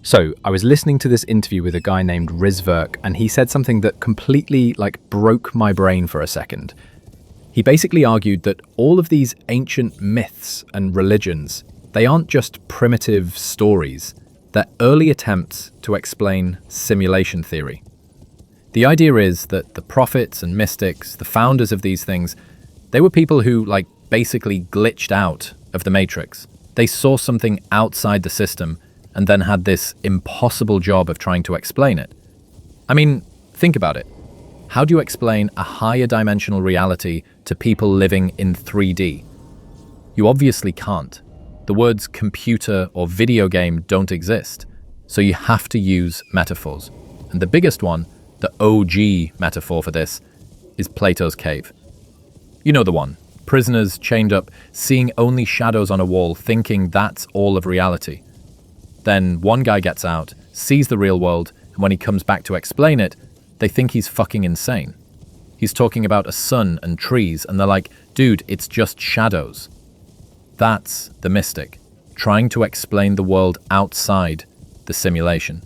So, I was listening to this interview with a guy named Rizverk, and he said something that completely, broke my brain for a second. He basically argued that all of these ancient myths and religions, they aren't just primitive stories, they're early attempts to explain simulation theory. The idea is that the prophets and mystics, the founders of these things, they were people who, basically glitched out of the matrix. They saw something outside the system and then had this impossible job of trying to explain it. I mean, think about it. How do you explain a higher dimensional reality to people living in 3D? You obviously can't. The words computer or video game don't exist, so you have to use metaphors. And the biggest one, the OG metaphor for this, is Plato's cave. You know the one. Prisoners chained up, seeing only shadows on a wall, thinking that's all of reality. Then one guy gets out, sees the real world, and when he comes back to explain it, they think he's fucking insane. He's talking about a sun and trees, and they're like, dude, it's just shadows. That's the mystic, trying to explain the world outside the simulation.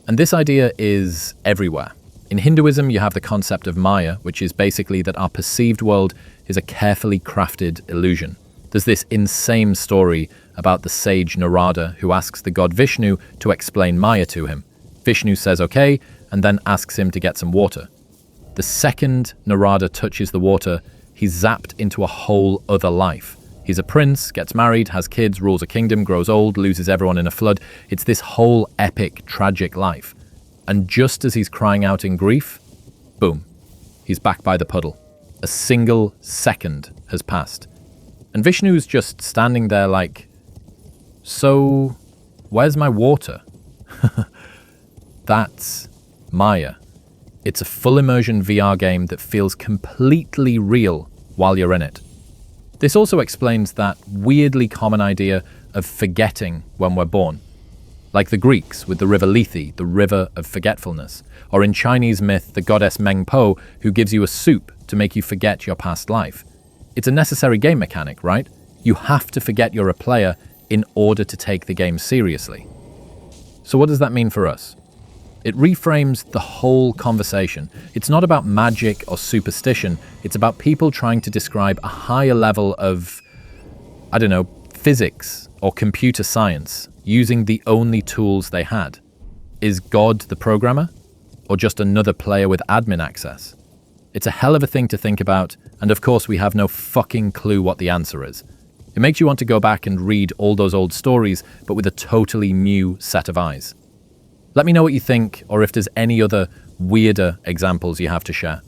And this idea is everywhere. In Hinduism, you have the concept of Maya, which is basically that our perceived world is a carefully crafted illusion. There's this insane story about the sage Narada who asks the god Vishnu to explain Maya to him. Vishnu says okay, and then asks him to get some water. The second Narada touches the water, he's zapped into a whole other life. He's a prince, gets married, has kids, rules a kingdom, grows old, loses everyone in a flood. It's this whole epic, tragic life. And just as he's crying out in grief, boom, he's back by the puddle. A single second has passed. And Vishnu's just standing there like, so, where's my water? That's Maya. It's a full immersion VR game that feels completely real while you're in it. This also explains that weirdly common idea of forgetting when we're born. Like the Greeks with the river Lethe, the river of forgetfulness. Or in Chinese myth, the goddess Mengpo, who gives you a soup to make you forget your past life. It's a necessary game mechanic, right? You have to forget you're a player in order to take the game seriously. So what does that mean for us? It reframes the whole conversation. It's not about magic or superstition. It's about people trying to describe a higher level of, physics or computer science using the only tools they had. Is God the programmer? Or just another player with admin access? It's a hell of a thing to think about, and of course we have no fucking clue what the answer is. It makes you want to go back and read all those old stories, but with a totally new set of eyes. Let me know what you think, or if there's any other weirder examples you have to share.